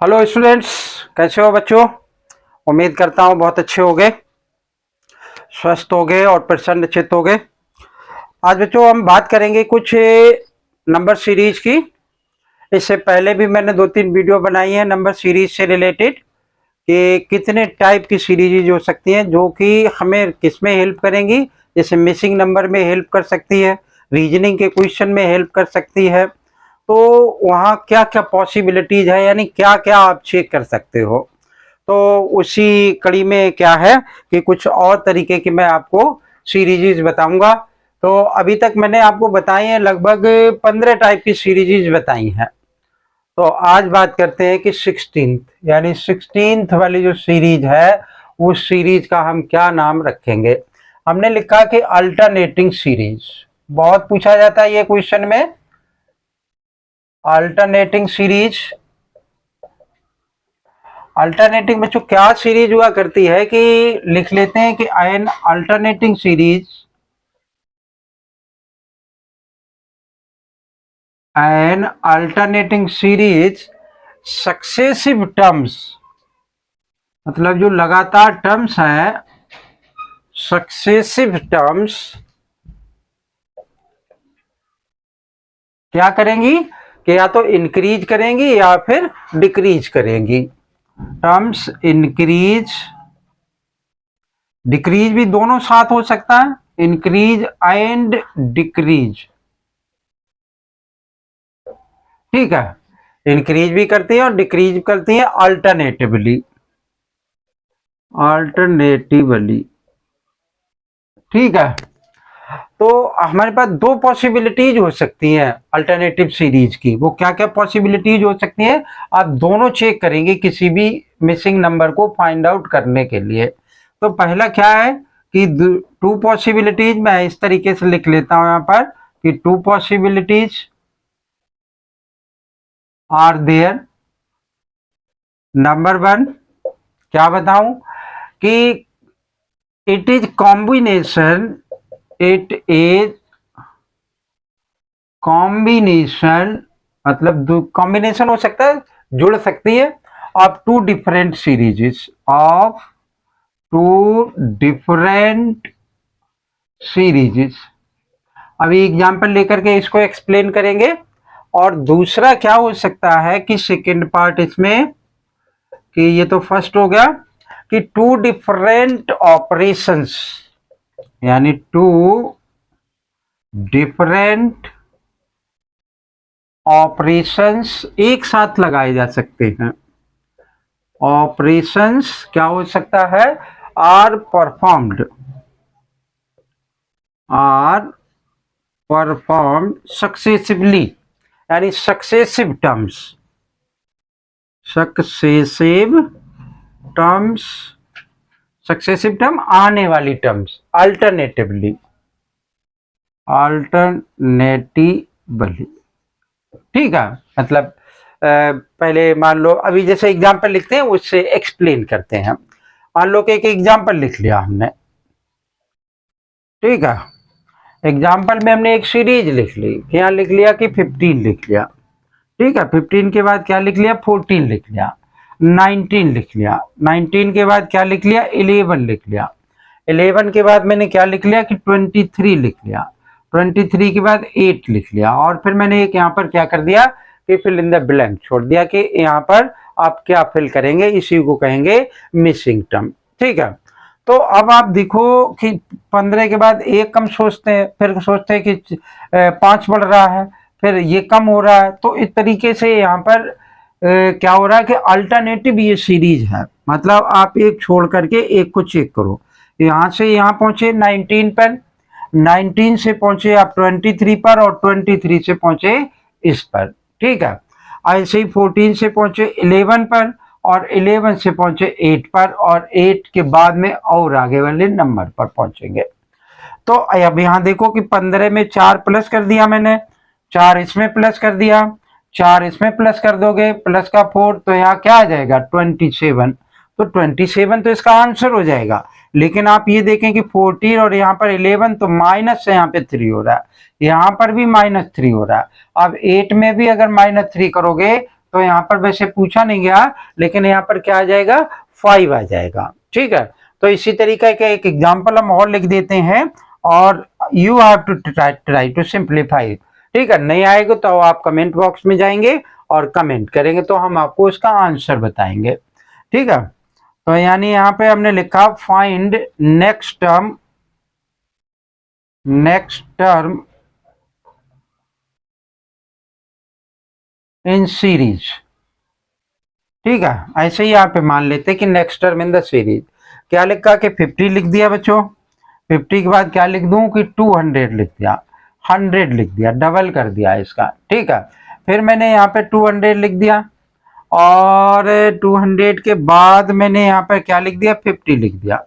Hello students, कैसे हो बच्चों। उम्मीद करता हूँ बहुत अच्छे होंगे, स्वस्थ होंगे और प्रसन्न चित्त होंगे। आज बच्चों हम बात करेंगे कुछ नंबर सीरीज की। इससे पहले भी मैंने 2-3 वीडियो बनाई है नंबर सीरीज से रिलेटेड कि कितने टाइप की सीरीज हो सकती हैं जो कि हमें किस में हेल्प करेंगी। जैसे मिसिंग नंबर में हेल्प कर सकती है, रीजनिंग के क्वेश्चन में हेल्प कर सकती है। तो वहाँ क्या क्या पॉसिबिलिटीज है, यानी क्या क्या आप चेक कर सकते हो। तो उसी कड़ी में क्या है कि कुछ और तरीके की मैं आपको सीरीज बताऊंगा। तो अभी तक मैंने आपको बताई है लगभग 15 टाइप की सीरीज बताई हैं। तो आज बात करते हैं कि 16th यानी 16th वाली जो सीरीज है उस सीरीज का हम क्या नाम रखेंगे। हमने लिखा कि अल्टरनेटिंग सीरीज। बहुत पूछा जाता है ये क्वेश्चन में, अल्टरनेटिंग सीरीज। अल्टरनेटिंग बच्चों क्या सीरीज हुआ करती है कि लिख लेते हैं कि N alternating series, N alternating series successive terms, मतलब जो लगातार टर्म्स हैं, सक्सेसिव टर्म्स क्या करेंगी कि या तो इंक्रीज करेंगी या फिर डिक्रीज करेंगी। टर्म्स इंक्रीज डिक्रीज भी दोनों साथ हो सकता है, इंक्रीज एंड डिक्रीज। ठीक है, इंक्रीज भी करती है और डिक्रीज करती है अल्टरनेटिवली, अल्टरनेटिवली। ठीक है, तो हमारे पास दो पॉसिबिलिटीज हो सकती हैं अल्टरनेटिव सीरीज की। वो क्या क्या पॉसिबिलिटीज हो सकती हैं, आप दोनों चेक करेंगे किसी भी मिसिंग नंबर को फाइंड आउट करने के लिए। तो पहला क्या है कि टू पॉसिबिलिटीज, मैं इस तरीके से लिख लेता हूं यहां पर कि two possibilities are there. Number one क्या बताऊं कि it is combination, it is combination, मतलब कॉम्बिनेशन हो सकता है, जुड़ सकती है of two different series, of two different series. अभी एग्जांपल लेकर के इसको एक्सप्लेन करेंगे। और दूसरा क्या हो सकता है कि सेकंड पार्ट इसमें कि ये तो फर्स्ट हो गया कि टू डिफरेंट ऑपरेशंस, यानी टू डिफरेंट ऑपरेशंस एक साथ लगाए जा सकते हैं। ऑपरेशंस क्या हो सकता है, are performed, are performed successively, यानी successive terms, successive terms, successive term आने वाली टर्म्स, अल्टरनेटिवली, अल्टरनेटिवली। ठीक है, मतलब पहले मान लो, अभी जैसे एग्जांपल लिखते हैं उससे एक्सप्लेन करते हैं। मान लो कि एक एग्जांपल लिख लिया हमने। ठीक है, एग्जांपल में हमने एक सीरीज लिख ली, यहाँ लिख लिया कि 15 लिख लिया। ठीक है, 15 के बाद क्या लिख लिया, 14 लिख लिया, 19 लिख लिया, 19 के बाद क्या लिख लिया, 11 लिख लिया, 11 के बाद मैंने क्या लिख लिया कि 23 लिख लिया, 23 के बाद 8 लिख लिया। और फिर मैंने एक यहाँ पर क्या कर दिया कि फिल इन द ब्लैंक छोड़ दिया कि यहाँ पर आप क्या फिल करेंगे, इसी को कहेंगे मिसिंग टर्म। ठीक है, तो अब आप देखो कि 15 के बाद एक कम सोचते हैं, फिर सोचते हैं कि 5 बढ़ रहा है, फिर ये कम हो रहा है। तो इस तरीके से यहाँ पर क्या हो रहा है कि अल्टरनेटिव ये सीरीज है, मतलब आप एक छोड़ करके एक को चेक करो। यहाँ से यहाँ पहुंचे 19 पर, 19 से पहुंचे आप 23 पर, और 23 से पहुंचे इस पर। ठीक है, ऐसे ही 14 से पहुंचे 11 पर, और 11 से पहुंचे 8 पर, और 8 के बाद में और आगे वाले नंबर पर पहुंचेंगे। तो अब यहाँ देखो कि 15 में 4 प्लस कर दिया मैंने, 4 इसमें प्लस कर दिया, 4 इसमें प्लस कर दोगे, प्लस का 4, तो यहाँ क्या आ जाएगा 27। तो 27 तो इसका आंसर हो जाएगा। लेकिन आप ये देखें कि 14 और यहाँ पर 11 तो माइनस से यहाँ पे 3 हो रहा है, यहाँ पर भी -3 हो रहा है। अब 8 में भी अगर -3 करोगे तो यहाँ पर वैसे पूछा नहीं गया, लेकिन यहाँ पर क्या आ जाएगा, 5 आ जाएगा। ठीक है, तो इसी तरीके का एक एग्जाम्पल हम और लिख देते हैं, और you have to try to simplify. ठीक है, नहीं आएगा तो आप कमेंट बॉक्स में जाएंगे और कमेंट करेंगे, तो हम आपको उसका आंसर बताएंगे। ठीक है, तो यानी यहाँ पे हमने लिखा find next term in series. ठीक है, ऐसे ही यहाँ पे मान लेते हैं कि next term in the series. क्या लिखा कि 50 लिख दिया बच्चों, 50 के बाद क्या लिख दूं कि 200 लिख दिया, 100 लिख दिया, डबल कर दिया इसका। ठीक है, फिर मैंने यहाँ पे 200 लिख दिया, और 200 के बाद मैंने यहाँ पर क्या लिख दिया, 50 लिख दिया।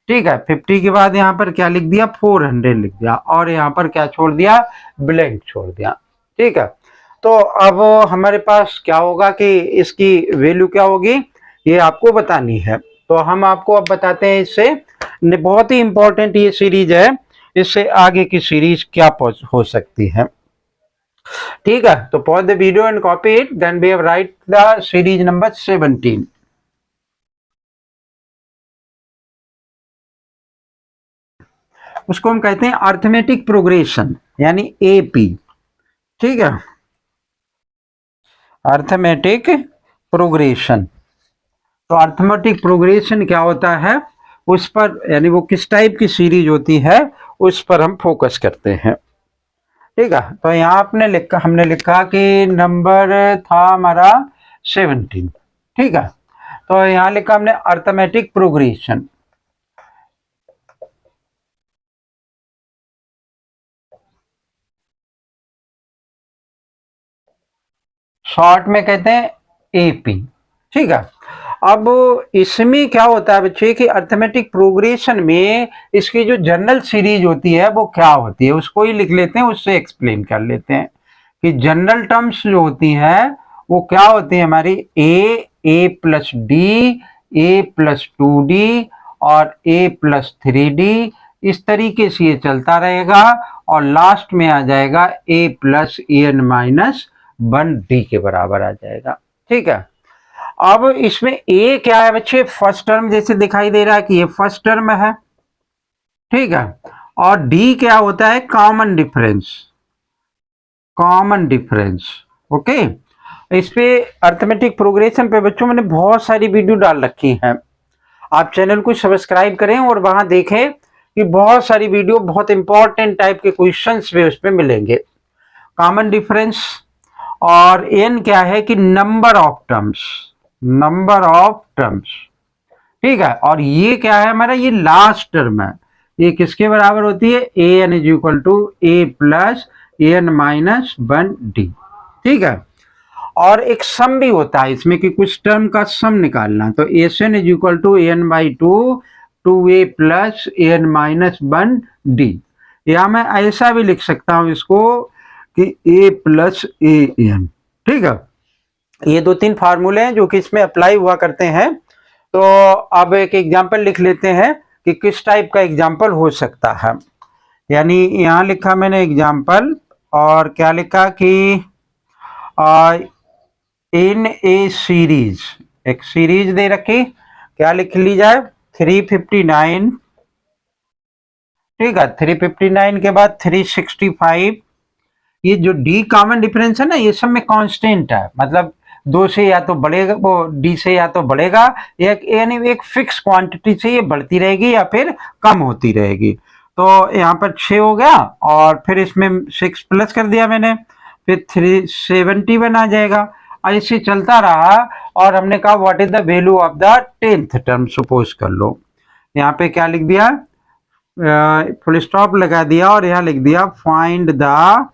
ठीक है, 50 के बाद यहाँ पर क्या लिख दिया, 400 लिख दिया, और यहाँ पर क्या छोड़ दिया, ब्लैंक छोड़ दिया। ठीक है, तो अब हमारे पास क्या होगा कि इसकी वैल्यू क्या होगी, ये आपको बतानी है। तो हम आपको अब बताते हैं, इससे बहुत ही इंपॉर्टेंट ये सीरीज है, इससे आगे की सीरीज क्या हो सकती है। ठीक है, तो pause the video and copy it, then we have write the series number 17। उसको हम कहते हैं अर्थमेटिक प्रोग्रेशन, यानी एपी। ठीक है, अर्थमेटिक प्रोग्रेशन। तो अर्थमेटिक प्रोग्रेशन क्या होता है, उस पर, यानी वो किस टाइप की सीरीज होती है, उस पर हम फोकस करते हैं। ठीक है, तो यहाँ हमने लिखा कि नंबर था हमारा 17। ठीक है, तो यहाँ लिखा हमने अर्थमेटिक प्रोग्रेशन। शॉर्ट में कहते हैं एपी। ठीक है, अब इसमें क्या होता है बच्चे कि अर्थमेटिक प्रोग्रेशन में इसकी जो जनरल सीरीज होती है वो क्या होती है, उसको ही लिख लेते हैं, उससे एक्सप्लेन कर लेते हैं कि जनरल टर्म्स जो होती हैं वो क्या होती है हमारी, ए प्लस डी, ए प्लस 2d और ए प्लस 3d, इस तरीके से ये चलता रहेगा, और लास्ट में आ जाएगा ए प्लस एन माइनस 1d के बराबर आ जाएगा। ठीक है, अब इसमें ए क्या है बच्चे, फर्स्ट टर्म जैसे दिखाई दे रहा है कि ये फर्स्ट टर्म है। ठीक है, और डी क्या होता है, common difference, common difference. Okay, इस पे अर्थमेटिक प्रोग्रेशन पे बच्चों मैंने बहुत सारी वीडियो डाल रखी हैं, आप चैनल को सब्सक्राइब करें और वहां देखें कि बहुत सारी वीडियो, बहुत इंपॉर्टेंट टाइप के क्वेश्चंस भी उस पे मिलेंगे। कॉमन डिफरेंस, और एन क्या है कि number of terms, number of terms. ठीक है, और ये क्या है हमारा, ये लास्ट टर्म है, ये किसके बराबर होती है, A N is equal to A plus N minus 1d। ठीक है, और एक सम भी होता है इसमें कि कुछ टर्म का सम निकालना, तो S N is equal to N by two A plus N minus 1d, या मैं ऐसा भी लिख सकता हूं इसको कि ए प्लस ए एन। ठीक है, ये 2-3 फार्मूले हैं जो कि इसमें अप्लाई हुआ करते हैं। तो अब एक एग्जाम्पल लिख लेते हैं कि किस टाइप का एग्जाम्पल हो सकता है। यानी यहाँ लिखा मैंने एग्जाम्पल, और क्या लिखा कि इन ए सीरीज, एक सीरीज दे रखी, क्या लिख ली जाए, 359। ठीक है, 359 के बाद 365। ये जो डी कॉमन डिफरेंस है ना, ये सब में कांस्टेंट है, मतलब 2 से या तो बढ़ेगा, वो डी से या तो बढ़ेगा, यानी एक फिक्स क्वांटिटी से ये बढ़ती रहेगी या फिर कम होती रहेगी। तो यहाँ पर 6 हो गया, और फिर इसमें 6 प्लस कर दिया मैंने, फिर 371 आ जाएगा, ऐसे चलता रहा। और हमने कहा what is the value of the 10th term, suppose कर लो, यहाँ पे क्या लिख दिया, फुल स्टॉप लगा दिया, और यहाँ लिख दिया find the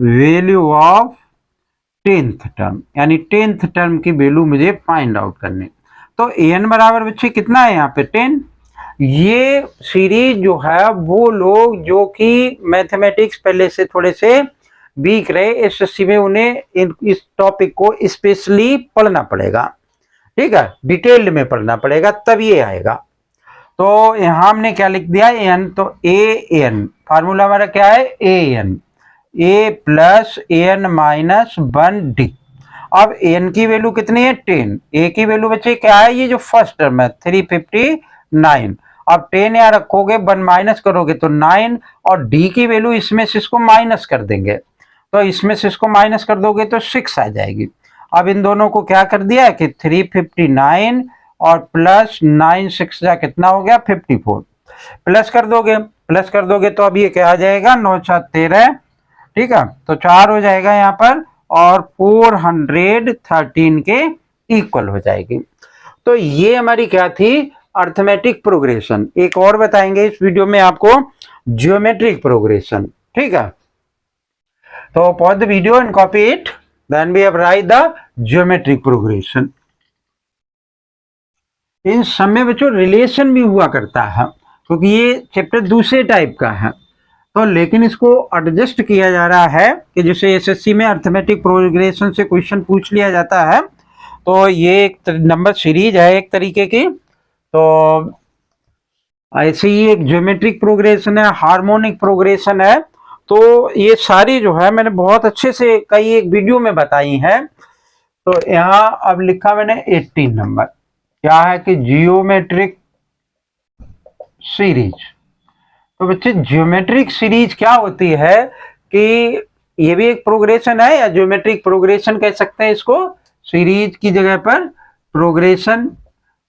value of 10th term, यानी 10th टर्म की वैल्यू मुझे फाइंड आउट करनी। तो एन बराबर बच्चे कितना है यहाँ पे 10। ये सीरीज जो है, वो लोग जो कि मैथमेटिक्स पहले से थोड़े से वीक रहे, एसएससी में उन्हें इस टॉपिक को स्पेशली पढ़ना पड़ेगा। ठीक है, डिटेल्ड में पढ़ना पड़ेगा, तब ये आएगा। तो यहाँ हमने क्या लिख दिया, एन, तो ए एन, फार्मूला हमारा क्या है, A N, A plus N minus 1d। अब n की वैल्यू कितनी है 10, a की वैल्यू बच्चे क्या है, ये जो फर्स्ट टर्म है 359। अब 10 यहाँ रखोगे 1 माइनस करोगे तो 9, और d की वैल्यू इसमें से इसको माइनस कर देंगे, तो इसमें से इसको माइनस कर दोगे तो 6 आ जाएगी। अब इन दोनों को क्या कर दिया कि 359 और प्लस 9 6 जा कितना हो गया 54, प्लस कर दोगे तो अब ये क्या आ जाएगा 9 4 13, ठीक है, तो 4 हो जाएगा यहाँ पर, और 413 के इक्वल हो जाएगी। तो ये हमारी क्या थी, अर्थमेटिक प्रोग्रेशन। एक और बताएंगे इस वीडियो में आपको, ज्योमेट्रिक प्रोग्रेशन, ठीक है। तो pause the video and copy it, then we have write the geometric progression. इन सब में बच्चों रिलेशन भी हुआ करता है, क्योंकि ये चैप्टर दूसरे टाइप का है, तो लेकिन इसको एडजस्ट किया जा रहा है कि जैसे एसएससी में अर्थमेटिक प्रोग्रेशन से क्वेश्चन पूछ लिया जाता है, तो ये एक नंबर सीरीज है एक तरीके की। तो ऐसे ही एक ज्योमेट्रिक प्रोग्रेशन है, हार्मोनिक प्रोग्रेशन है, तो ये सारी जो है मैंने बहुत अच्छे से कई एक वीडियो में बताई है। तो यहाँ अब लिखा मैंने 18 नंबर, क्या है कि जियोमेट्रिक सीरीज। तो बच्चे ज्योमेट्रिक सीरीज क्या होती है कि ये भी एक प्रोग्रेशन है, या ज्योमेट्रिक प्रोग्रेशन कह सकते हैं इसको, सीरीज की जगह पर प्रोग्रेशन,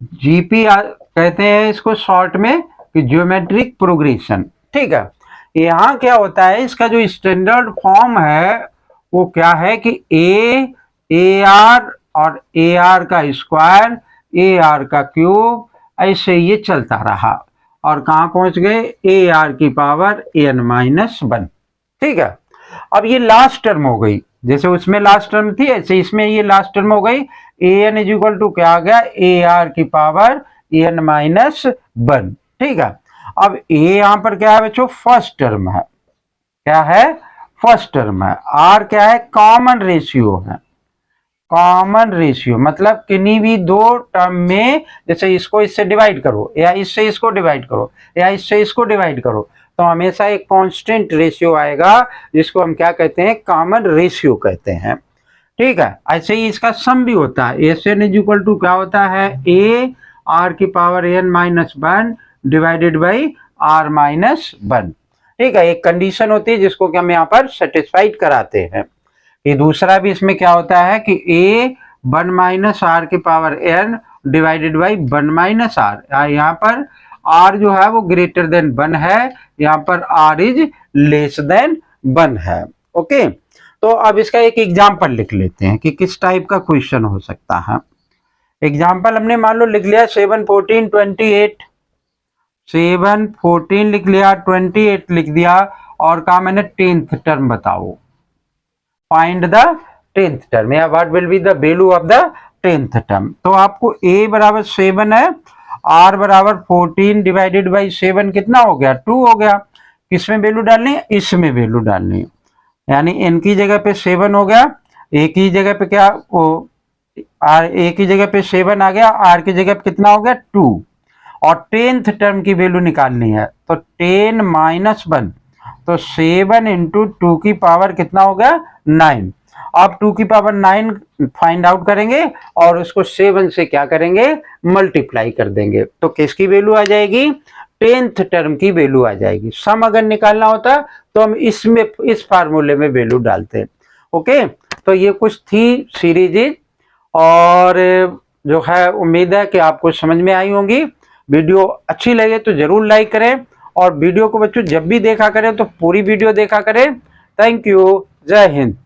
जीपी कहते हैं इसको शॉर्ट में, कि ज्योमेट्रिक प्रोग्रेशन, ठीक है। यहाँ क्या होता है, इसका जो स्टैंडर्ड फॉर्म है वो क्या है कि ए आर और ए आर का स्क्वायर, ए आर का क्यूब, ऐसे ये चलता रहा और कहाँ पहुंच गए, ए आर की पावर एन माइनस 1, ठीक है। अब ये लास्ट टर्म हो गई, जैसे उसमें लास्ट टर्म थी ऐसे इसमें ये लास्ट टर्म हो गई, ए एन इज इक्वल टू क्या आ गया, ए आर की पावर एन माइनस 1, ठीक है। अब ए यहां पर क्या है बच्चों, फर्स्ट टर्म है, क्या है, फर्स्ट टर्म है। आर क्या है, कॉमन रेशियो है, कॉमन रेशियो मतलब किन्हीं भी दो टर्म में, जैसे इसको इससे डिवाइड करो या इससे इसको डिवाइड करो या इससे इसको डिवाइड करो, तो हमेशा एक कांस्टेंट रेशियो आएगा जिसको हम क्या कहते हैं, कॉमन रेशियो कहते हैं, ठीक है। ऐसे ही इसका सम भी होता है, S N is equal to क्या होता है, ए आर की power N minus 1 divided by R minus 1, ठीक है। एक कंडीशन होती है जिसको कि हम यहाँ पर सेटिस्फाइड कराते हैं। ये दूसरा भी इसमें क्या होता है कि ए 1 माइनस आर की power N divided by 1 minus R, यहाँ पर आर जो है वो ग्रेटर देन 1 है, यहाँ पर आर इज लेस देन 1 है, ओके। तो अब इसका एक एग्जाम्पल लिख लेते हैं कि किस टाइप का क्वेश्चन हो सकता है। एग्जाम्पल हमने मान लो लिख लिया 7 14 28, 7 14 लिख लिया, 28 लिख दिया, और कहा मैंने 10th टर्म बताओ, फाइंड द 10th टर्म, या what will be the value of the 10th term. तो आपको a बराबर 7 है, r बराबर 14 डिवाइडेड बाई 7 कितना हो गया, 2 हो गया। किसमें वैल्यू डालनी है, इसमें वैल्यू डालनी है, यानी n की जगह पे 7 हो गया, a की जगह पे क्या, वो a की जगह पे 7 आ गया, r की जगह पे कितना हो गया 2, और 10th टर्म की वैल्यू निकालनी है, तो 10 माइनस 1, तो 7 इंटू 2 की पावर कितना हो गया 9। आप 2 की पावर 9 फाइंड आउट करेंगे और उसको 7 से क्या करेंगे, मल्टीप्लाई कर देंगे, तो किसकी वैल्यू आ जाएगी, 10th टर्म की वैल्यू आ जाएगी। सम अगर निकालना होता तो हम इसमें इस फार्मूले में वैल्यू डालते, ओके। तो ये कुछ थी सीरीज, और जो है उम्मीद है कि आपको समझ में आई होंगी। वीडियो अच्छी लगे तो जरूर लाइक करें, और वीडियो को बच्चों जब भी देखा करें तो पूरी वीडियो देखा करें। थैंक यू, जय हिंद।